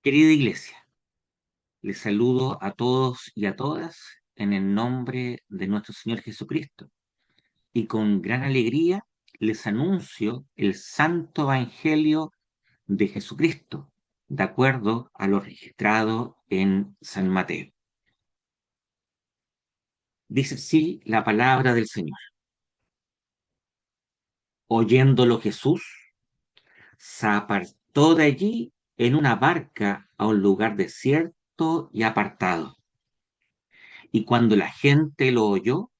Querida iglesia, les saludo a todos y a todas en el nombre de nuestro Señor Jesucristo y con gran alegría les anuncio el Santo Evangelio de Jesucristo, de acuerdo a lo registrado en San Mateo. Dice así la palabra del Señor. Oyéndolo Jesús, se apartó de allí en una barca a un lugar desierto y apartado. Y cuando la gente lo oyó,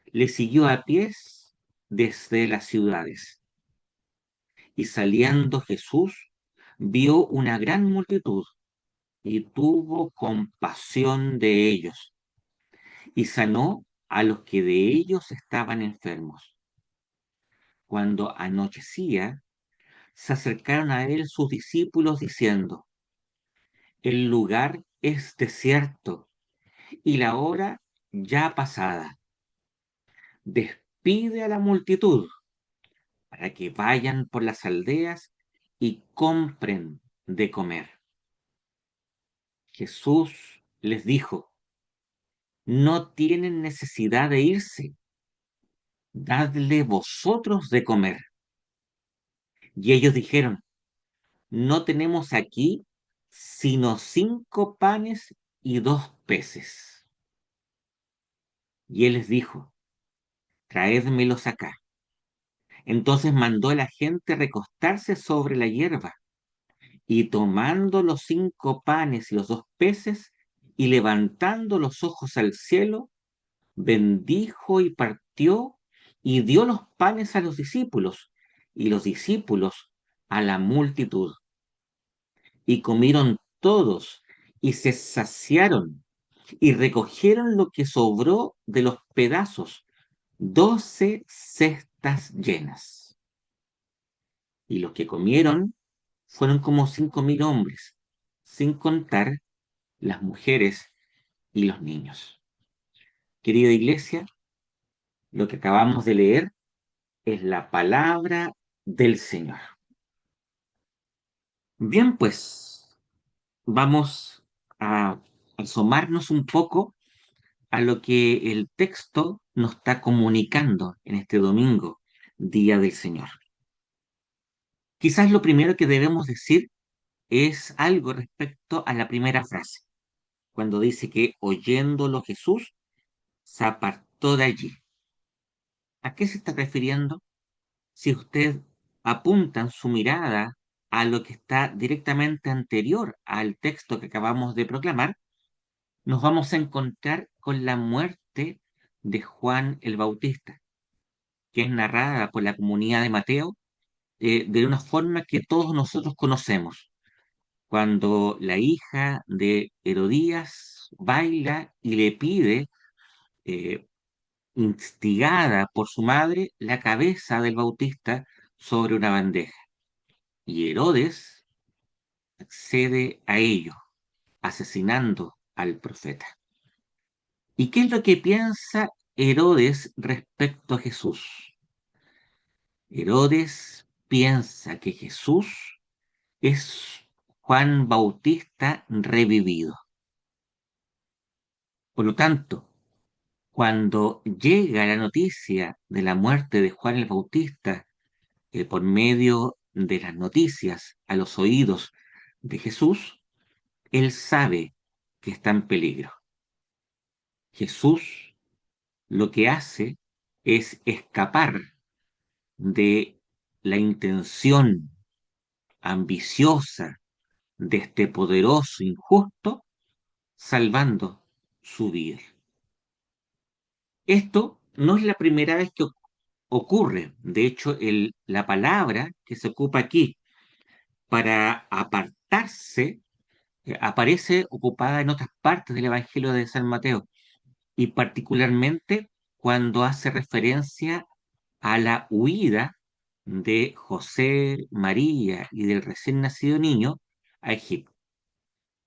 le siguió a pies desde las ciudades. Y saliendo Jesús, vio una gran multitud y tuvo compasión de ellos y sanó a los que de ellos estaban enfermos. Cuando anochecía, se acercaron a él sus discípulos diciendo, el lugar es desierto y la hora ya pasada. Despide a la multitud para que vayan por las aldeas y compren de comer. Jesús les dijo, no tienen necesidad de irse, dadle vosotros de comer. Y ellos dijeron, no tenemos aquí sino 5 panes y 2 peces. Y él les dijo, traédmelos acá. Entonces mandó a la gente recostarse sobre la hierba. Y tomando los 5 panes y los 2 peces, y levantando los ojos al cielo, bendijo y partió, y dio los panes a los discípulos, y los discípulos a la multitud. Y comieron todos, y se saciaron, y recogieron lo que sobró de los pedazos, 12 cestas llenas. Y los que comieron fueron como 5.000 hombres, sin contar las mujeres y los niños. Querida iglesia, lo que acabamos de leer es la palabra del Señor. Bien, pues vamos a asomarnos un poco a lo que el texto nos está comunicando en este domingo, Día del Señor. Quizás lo primero que debemos decir es algo respecto a la primera frase, cuando dice que oyéndolo Jesús se apartó de allí. ¿A qué se está refiriendo? Si usted apunta en su mirada a lo que está directamente anterior al texto que acabamos de proclamar, nos vamos a encontrar con la muerte de Juan el Bautista, que es narrada por la comunidad de Mateo de una forma que todos nosotros conocemos, cuando la hija de Herodías baila y le pide, eh, instigada por su madre, la cabeza del Bautista sobre una bandeja. Y Herodes accede a ello, asesinando al profeta. ¿Y qué es lo que piensa Herodes respecto a Jesús? Herodes piensa que Jesús es Juan Bautista revivido. Por lo tanto, cuando llega la noticia de la muerte de Juan el Bautista por medio de las noticias a los oídos de Jesús, él sabe que está en peligro. Jesús lo que hace es escapar de la intención ambiciosa de este poderoso injusto, salvando su vida. Esto no es la primera vez que ocurre. De hecho, la palabra que se ocupa aquí para apartarse aparece ocupada en otras partes del Evangelio de San Mateo, y particularmente cuando hace referencia a la huida de José, María y del recién nacido niño a Egipto.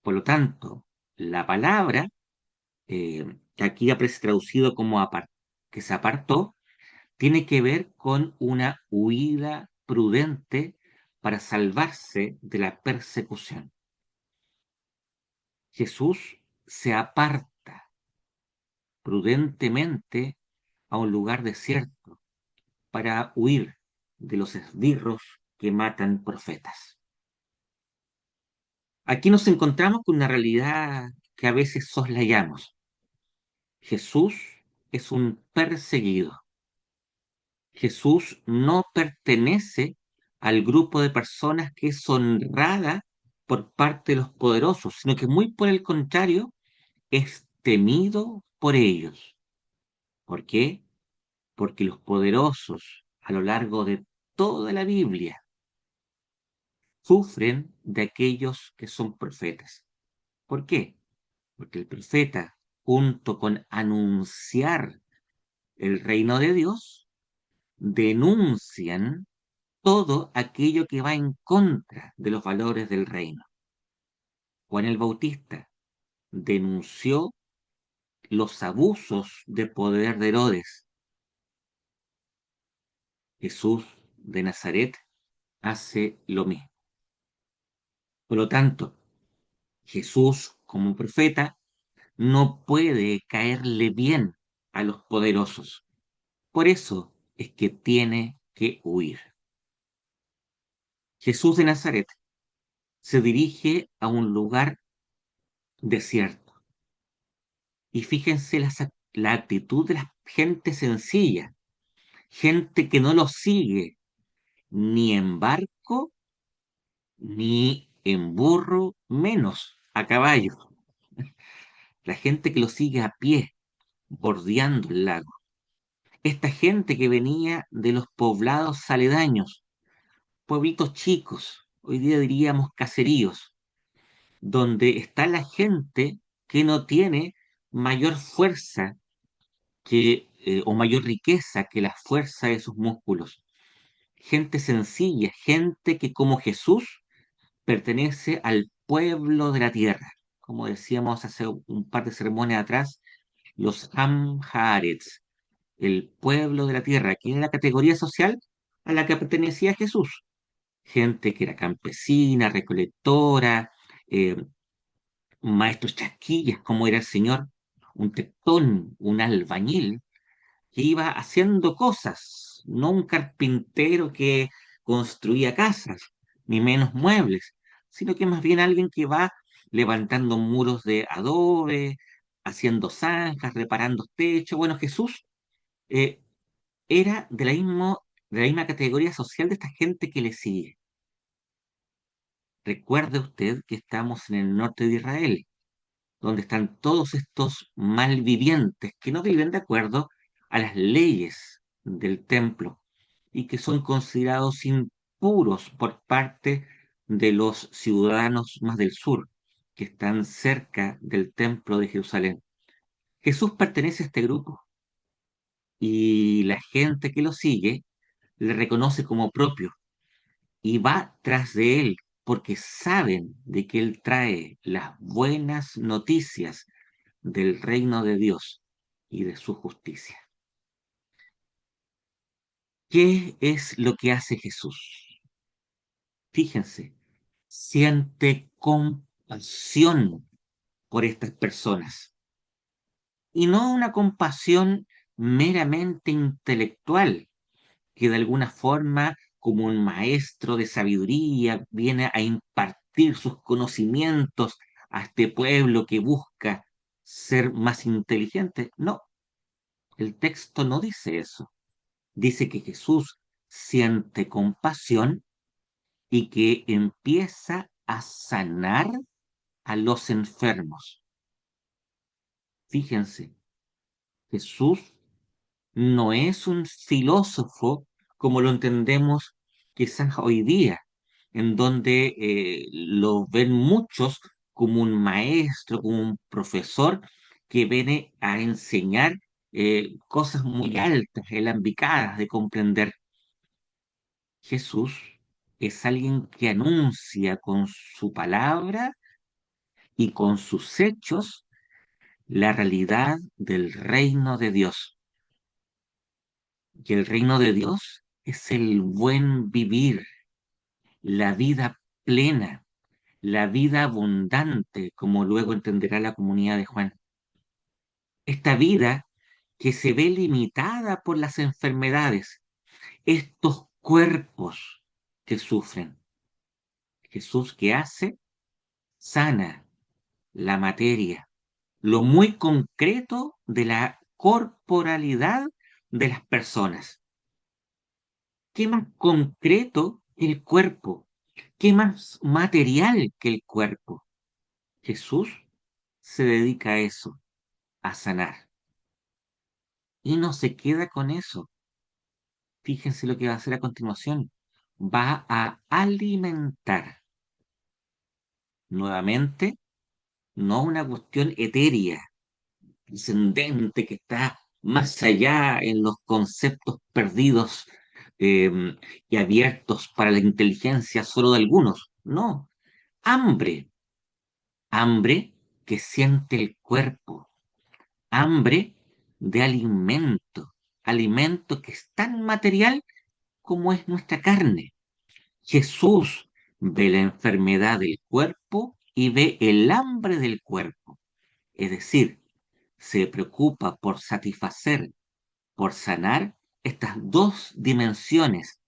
Por lo tanto, la palabra, que aquí aparece traducido como que se apartó, tiene que ver con una huida prudente para salvarse de la persecución. Jesús se aparta prudentemente a un lugar desierto para huir de los esbirros que matan profetas. Aquí nos encontramos con una realidad que a veces soslayamos. Jesús es un perseguido. Jesús no pertenece al grupo de personas que es honrada por parte de los poderosos, sino que muy por el contrario, es temido por ellos. ¿Por qué? Porque los poderosos a lo largo de toda la Biblia sufren de aquellos que son profetas. ¿Por qué? Porque el profeta, junto con anunciar el reino de Dios, denuncian todo aquello que va en contra de los valores del reino. Juan el Bautista denunció los abusos de poder de Herodes. Jesús de Nazaret hace lo mismo. Por lo tanto, Jesús como profeta no puede caerle bien a los poderosos. Por eso es que tiene que huir. Jesús de Nazaret se dirige a un lugar desierto. Y fíjense la actitud de la gente sencilla, gente que no lo sigue ni en barco, ni en burro, menos a caballo. La gente que lo sigue a pie, bordeando el lago. Esta gente que venía de los poblados aledaños, pueblitos chicos, hoy día diríamos caseríos, donde está la gente que no tiene mayor fuerza o mayor riqueza que la fuerza de sus músculos. Gente sencilla, gente que como Jesús pertenece al pueblo de la tierra. Como decíamos hace un par de sermones atrás, los Amharets, el pueblo de la tierra, que era la categoría social a la que pertenecía Jesús. Gente que era campesina, recolectora, eh, maestros chasquillas, como era el Señor, un tectón, un albañil, que iba haciendo cosas, no un carpintero que construía casas, ni menos muebles, sino que más bien alguien que va levantando muros de adobe, haciendo zanjas, reparando techos. Bueno, Jesús eh, era de la misma categoría social de esta gente que le sigue. Recuerde usted que estamos en el norte de Israel, donde están todos estos malvivientes que no viven de acuerdo a las leyes del templo y que son considerados impuros por parte de los ciudadanos más del sur, que están cerca del templo de Jerusalén. Jesús pertenece a este grupo y la gente que lo sigue le reconoce como propio y va tras de él porque saben de que él trae las buenas noticias del reino de Dios y de su justicia. ¿Qué es lo que hace Jesús? Fíjense, siente compasión por estas personas y no una compasión meramente intelectual que de alguna forma, como un maestro de sabiduría, viene a impartir sus conocimientos a este pueblo que busca ser más inteligente. No, el texto no dice eso. Dice que Jesús siente compasión y que empieza a sanar a los enfermos. Fíjense, Jesús no es un filósofo como lo entendemos quizás hoy día, en donde lo ven muchos como un maestro, como un profesor que viene a enseñar cosas muy altas, elambicadas de comprender. Jesús es alguien que anuncia con su palabra y con sus hechos la realidad del reino de Dios. Y el reino de Dios es el buen vivir, la vida plena, la vida abundante, como luego entenderá la comunidad de Juan. Esta vida que se ve limitada por las enfermedades, estos cuerpos que sufren. Jesús, ¿qué hace? Sana la materia, lo muy concreto de la corporalidad de las personas. ¿Qué más concreto que el cuerpo? ¿Qué más material que el cuerpo? Jesús se dedica a eso, a sanar. Y no se queda con eso. Fíjense lo que va a hacer a continuación. Va a alimentar nuevamente, no una cuestión etérea, trascendente, que está más allá en los conceptos perdidos eh, y abiertos para la inteligencia solo de algunos. No, hambre, hambre que siente el cuerpo, hambre de alimento, alimento que es tan material como es nuestra carne. Jesús ve la enfermedad del cuerpo y ve el hambre del cuerpo, es decir, se preocupa por satisfacer, por sanar estas dos dimensiones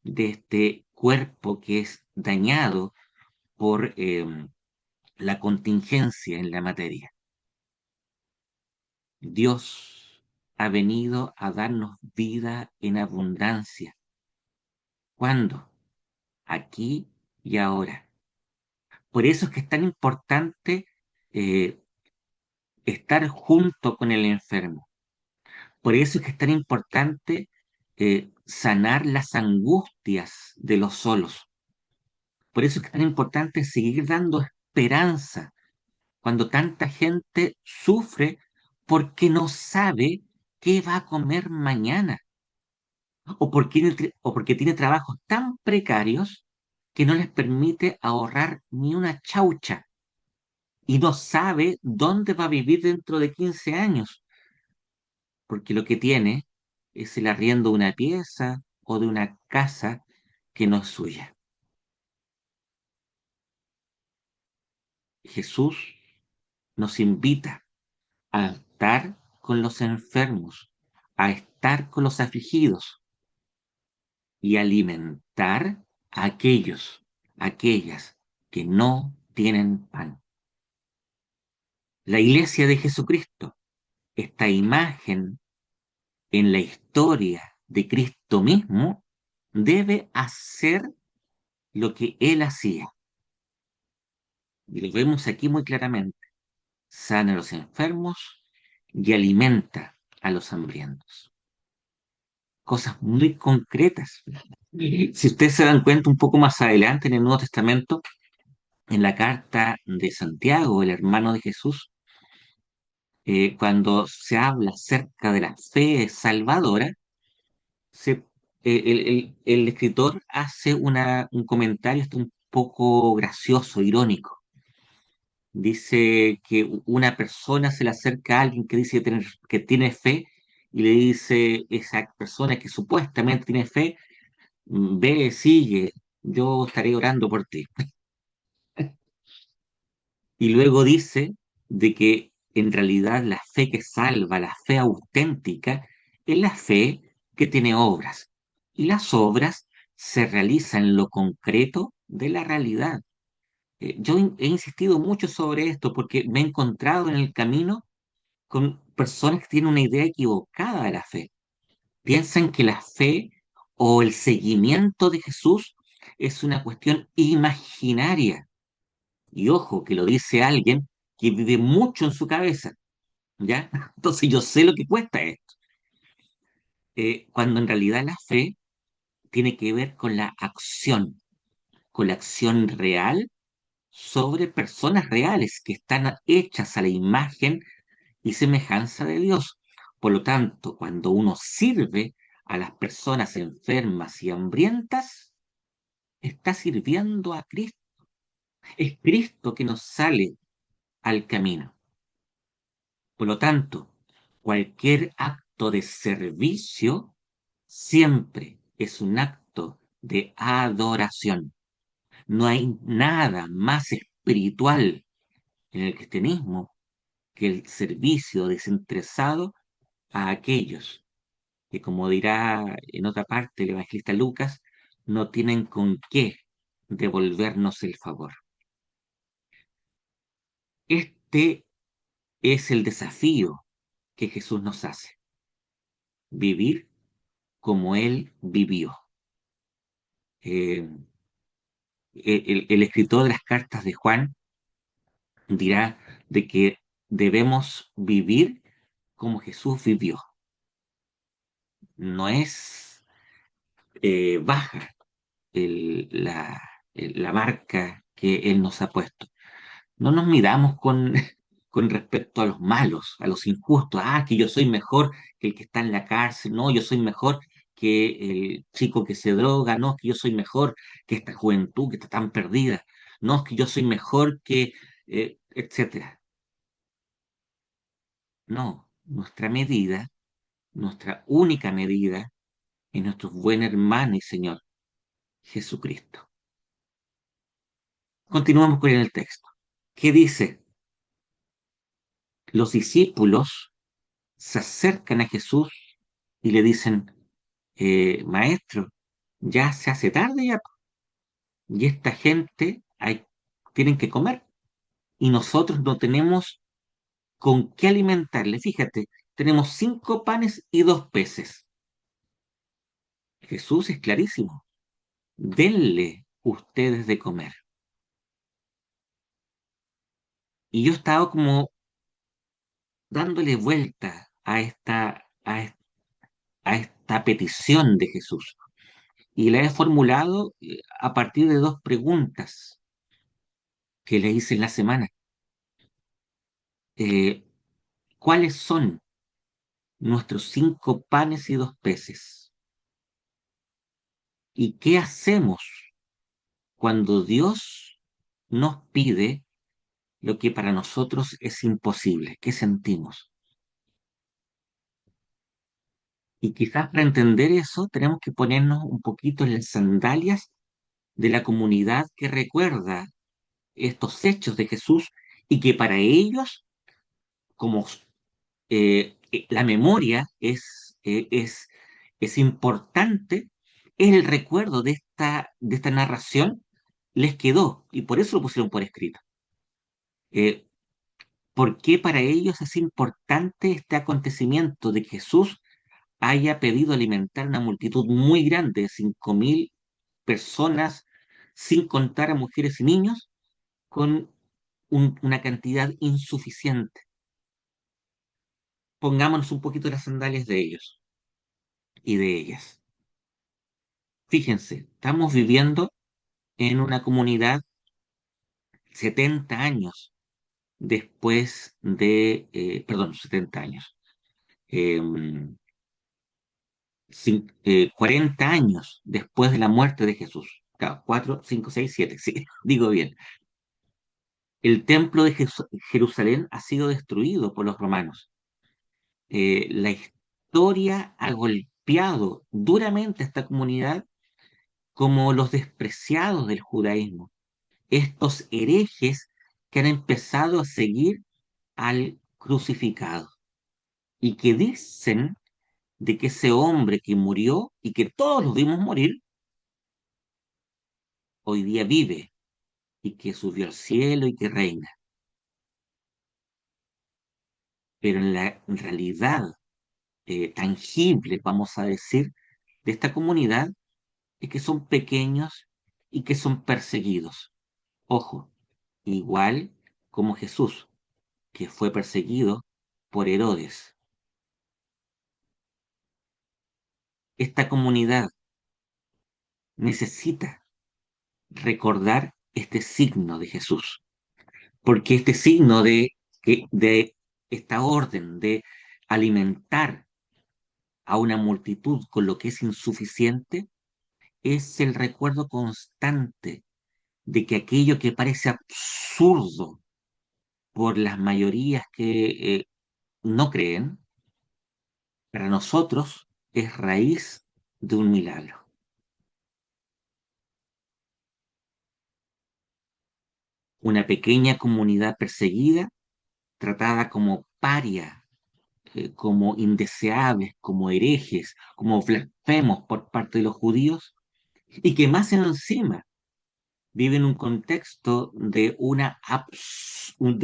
de este cuerpo que es dañado por la contingencia en la materia. Dios ha venido a darnos vida en abundancia. ¿Cuándo? Aquí y ahora. Por eso es que es tan importante eh, estar junto con el enfermo. Por eso es que es tan importante sanar las angustias de los solos. Por eso es que es tan importante seguir dando esperanza cuando tanta gente sufre porque no sabe qué va a comer mañana o porque tiene trabajos tan precarios que no les permite ahorrar ni una chaucha y no sabe dónde va a vivir dentro de 15 años, porque lo que tiene es el arriendo de una pieza o de una casa que no es suya. Jesús nos invita a estar con los enfermos, a estar con los afligidos y alimentar a aquellas que no tienen pan. La iglesia de Jesucristo, esta imagen en la historia de Cristo mismo, debe hacer lo que él hacía. Y lo vemos aquí muy claramente. Sana a los enfermos y alimenta a los hambrientos. Cosas muy concretas. Si ustedes se dan cuenta un poco más adelante en el Nuevo Testamento, en la carta de Santiago, el hermano de Jesús, cuando se habla acerca de la fe salvadora, se- el escritor hace un comentario hasta un poco gracioso, irónico. Dice que una persona se le acerca a alguien que dice que tiene fe y le dice esa persona que supuestamente tiene fe, ve, sigue, yo estaré orando por ti. Y luego dice de que en realidad la fe que salva, la fe auténtica, es la fe que tiene obras. Y las obras se realizan en lo concreto de la realidad. Yo he insistido mucho sobre esto porque me he encontrado en el camino con personas que tienen una idea equivocada de la fe. Piensan que la fe o el seguimiento de Jesús es una cuestión imaginaria. Y ojo, que lo dice alguien que vive mucho en su cabeza, ¿ya? Entonces yo sé lo que cuesta esto. Cuando en realidad la fe tiene que ver con la acción real sobre personas reales que están hechas a la imagen y semejanza de Dios. Por lo tanto, cuando uno sirve a las personas enfermas y hambrientas, está sirviendo a Cristo. Es Cristo que nos sale al camino. Por lo tanto, cualquier acto de servicio siempre es un acto de adoración. No hay nada más espiritual en el cristianismo que el servicio desinteresado a aquellos que, como dirá en otra parte el evangelista Lucas, no tienen con qué devolvernos el favor. Este es el desafío que Jesús nos hace, vivir como Él vivió. Eh, el escritor de las cartas de Juan dirá de que debemos vivir como Jesús vivió. No es baja la marca que Él nos ha puesto. No nos miramos con respecto a los malos, a los injustos. Ah, que yo soy mejor que el que está en la cárcel. No, yo soy mejor que el chico que se droga. No, que yo soy mejor que esta juventud que está tan perdida. No, que yo soy mejor que, etcétera. No, nuestra medida, nuestra única medida es nuestro buen hermano y Señor, Jesucristo. Continuamos con el texto. ¿Qué dice? Los discípulos se acercan a Jesús y le dicen, maestro, ya se hace tarde ya, y esta gente tienen que comer, y nosotros no tenemos con qué alimentarle. Fíjate, tenemos 5 panes y 2 peces. Jesús es clarísimo. Denle ustedes de comer. Y yo estaba como dándole vuelta a esta petición de Jesús. Y la he formulado a partir de 2 preguntas que le hice en la semana. Eh, ¿Cuáles son nuestros 5 panes y 2 peces? ¿Y qué hacemos cuando Dios nos pide lo que para nosotros es imposible? ¿Qué sentimos? Y quizás para entender eso tenemos que ponernos un poquito en las sandalias de la comunidad que recuerda estos hechos de Jesús y que para ellos, como la memoria es importante, el recuerdo de esta narración les quedó y por eso lo pusieron por escrito. Eh, ¿Por qué para ellos es importante este acontecimiento de que Jesús haya pedido alimentar a una multitud muy grande de 5.000 personas, sin contar a mujeres y niños, con una cantidad insuficiente? Pongámonos un poquito las sandalias de ellos y de ellas. Fíjense, estamos viviendo en una comunidad 70 años después perdón, 70 años, eh, 40 años después de la muerte de Jesús. Claro, 4, 5, 6, 7, sí, digo bien. El templo de Jerusalén ha sido destruido por los romanos. La historia ha golpeado duramente a esta comunidad como los despreciados del judaísmo, estos herejes que han empezado a seguir al crucificado y que dicen de que ese hombre que murió y que todos lo vimos morir, hoy día vive y que subió al cielo y que reina. Pero en la realidad tangible, vamos a decir, de esta comunidad es que son pequeños y que son perseguidos. Ojo, igual como Jesús, que fue perseguido por Herodes. Esta comunidad necesita recordar este signo de Jesús, porque este signo de esta orden de alimentar a una multitud con lo que es insuficiente es el recuerdo constante de que aquello que parece absurdo por las mayorías que no creen, para nosotros es raíz de un milagro. una pequeña comunidad perseguida, tratada como paria, como indeseables, como herejes, como blasfemos por parte de los judíos, y que más encima vive en un contexto de, de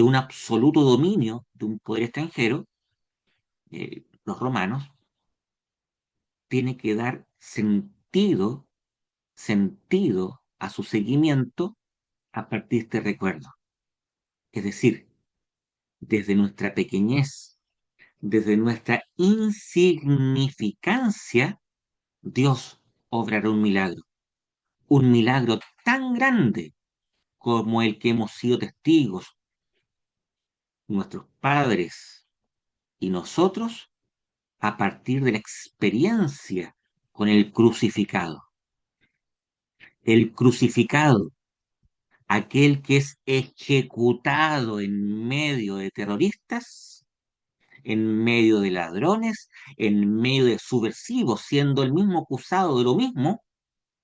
un absoluto dominio de un poder extranjero, los romanos, tiene que dar sentido a su seguimiento a partir de este recuerdo. Es decir, desde nuestra pequeñez, desde nuestra insignificancia, Dios obrará un milagro tan grande como el que hemos sido testigos, nuestros padres y nosotros, a partir de la experiencia con el crucificado. El crucificado, aquel que es ejecutado en medio de terroristas, en medio de ladrones, en medio de subversivos, siendo el mismo acusado de lo mismo,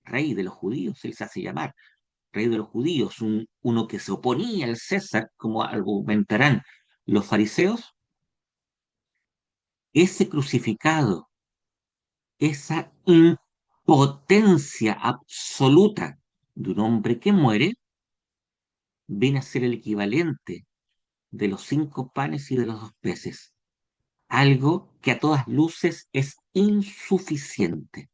rey de los judíos, él se hace llamar, rey de los judíos, uno que se oponía al César, como argumentarán los fariseos, ese crucificado, esa impotencia absoluta de un hombre que muere, viene a ser el equivalente de los 5 panes y de los 2 peces, algo que a todas luces es insuficiente.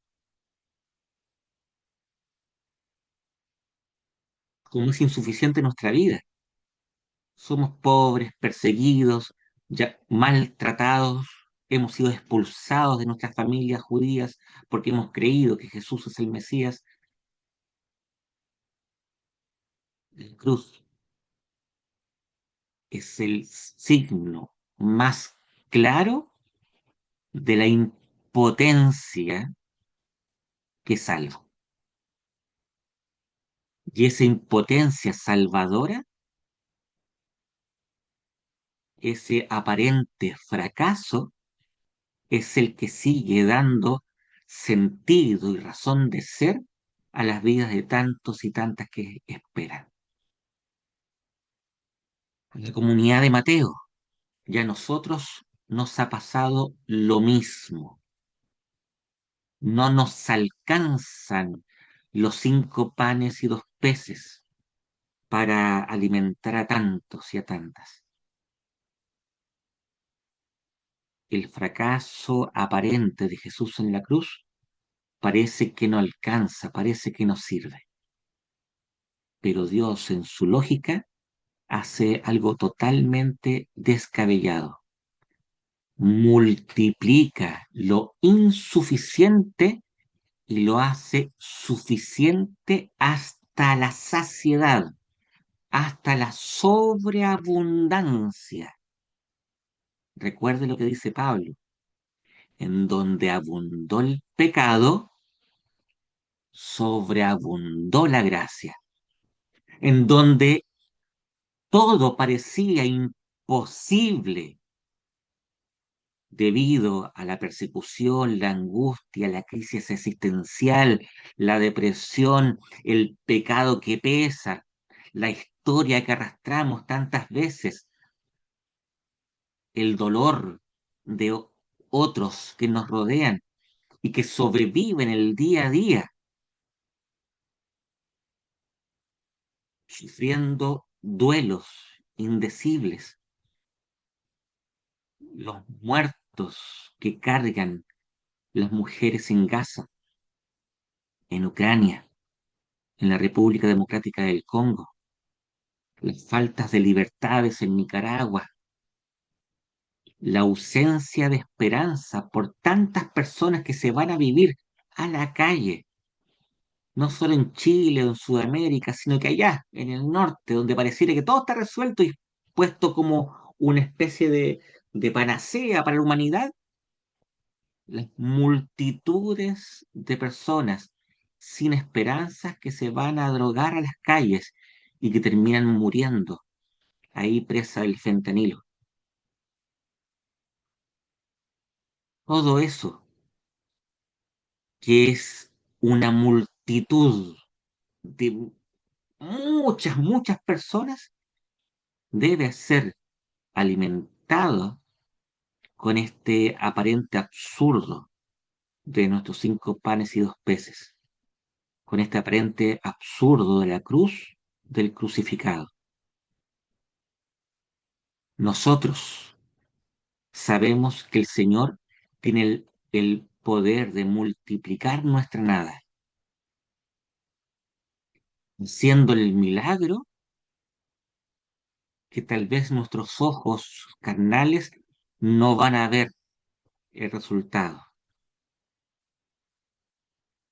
Como es insuficiente nuestra vida. Somos pobres, perseguidos, ya maltratados, hemos sido expulsados de nuestras familias judías porque hemos creído que Jesús es el Mesías. La cruz es el signo más claro de la impotencia que salva. Y esa impotencia salvadora, ese aparente fracaso, es el que sigue dando sentido y razón de ser a las vidas de tantos y tantas que esperan. En la comunidad de Mateo, ya a nosotros nos ha pasado lo mismo. No nos alcanzan los 5 panes y 2 peces para alimentar a tantos y a tantas. El fracaso aparente de Jesús en la cruz parece que no alcanza, parece que no sirve. Pero Dios en su lógica hace algo totalmente descabellado. Multiplica lo insuficiente y lo hace suficiente hasta la saciedad, hasta la sobreabundancia. Recuerde lo que dice Pablo, en donde abundó el pecado, sobreabundó la gracia, en donde todo parecía imposible debido a la persecución, la angustia, la crisis existencial, la depresión, el pecado que pesa, la historia que arrastramos tantas veces, el dolor de otros que nos rodean y que sobreviven el día a día, sufriendo duelos indecibles, los muertos que cargan las mujeres en Gaza, en Ucrania, en la República Democrática del Congo, las faltas de libertades en Nicaragua, la ausencia de esperanza por tantas personas que se van a vivir a la calle, no solo en Chile o en Sudamérica, sino que allá, en el norte, donde pareciera que todo está resuelto y puesto como una especie de panacea para la humanidad, las multitudes de personas sin esperanzas que se van a drogar a las calles y que terminan muriendo ahí presa del fentanilo. Todo eso, que es una multitud de muchas personas, debe ser alimentado con este aparente absurdo de nuestros 5 panes y 2 peces, con este aparente absurdo de la cruz del crucificado. Nosotros sabemos que el Señor tiene el poder de multiplicar nuestra nada, siendo el milagro que tal vez nuestros ojos carnales no van a ver el resultado,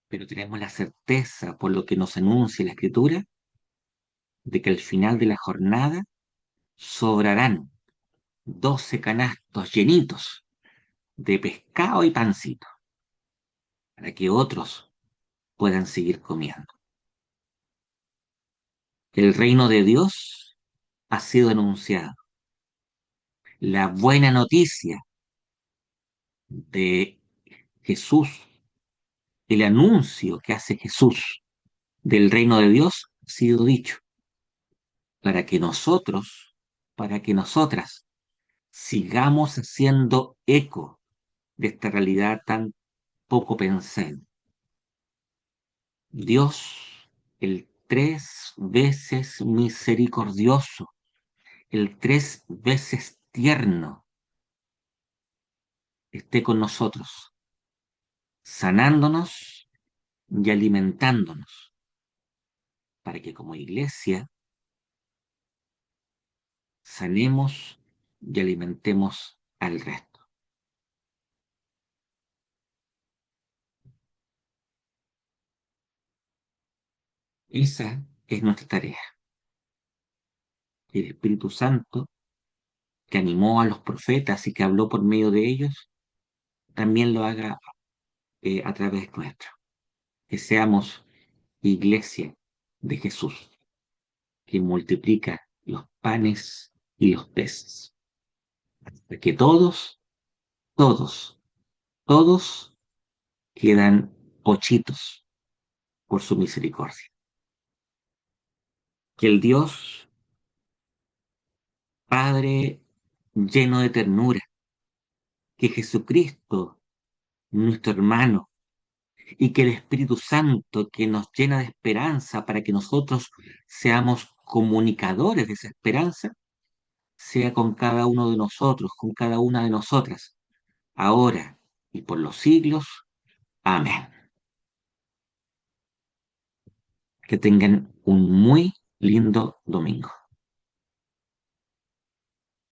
pero tenemos la certeza, por lo que nos anuncia la Escritura, de que al final de la jornada sobrarán 12 canastos llenitos de pescado y pancito, para que otros puedan seguir comiendo. El reino de Dios ha sido anunciado. La buena noticia de Jesús, el anuncio que hace Jesús del reino de Dios ha sido dicho para que nosotros, para que nosotras sigamos haciendo eco de esta realidad tan poco pensada. Dios, el 3 veces misericordioso, el 3 veces tierno, esté con nosotros, sanándonos y alimentándonos, para que como iglesia sanemos y alimentemos al resto. Esa es nuestra tarea. El Espíritu Santo, que animó a los profetas y que habló por medio de ellos, también lo haga a través nuestro. Que seamos iglesia de Jesús, que multiplica los panes y los peces. Para que todos, todos quedan ochitos por su misericordia. Que el Dios Padre lleno de ternura, que Jesucristo, nuestro hermano, y que el Espíritu Santo, que nos llena de esperanza para que nosotros seamos comunicadores de esa esperanza, sea con cada uno de nosotros, con cada una de nosotras, ahora y por los siglos. Amén. Que tengan un muy lindo domingo.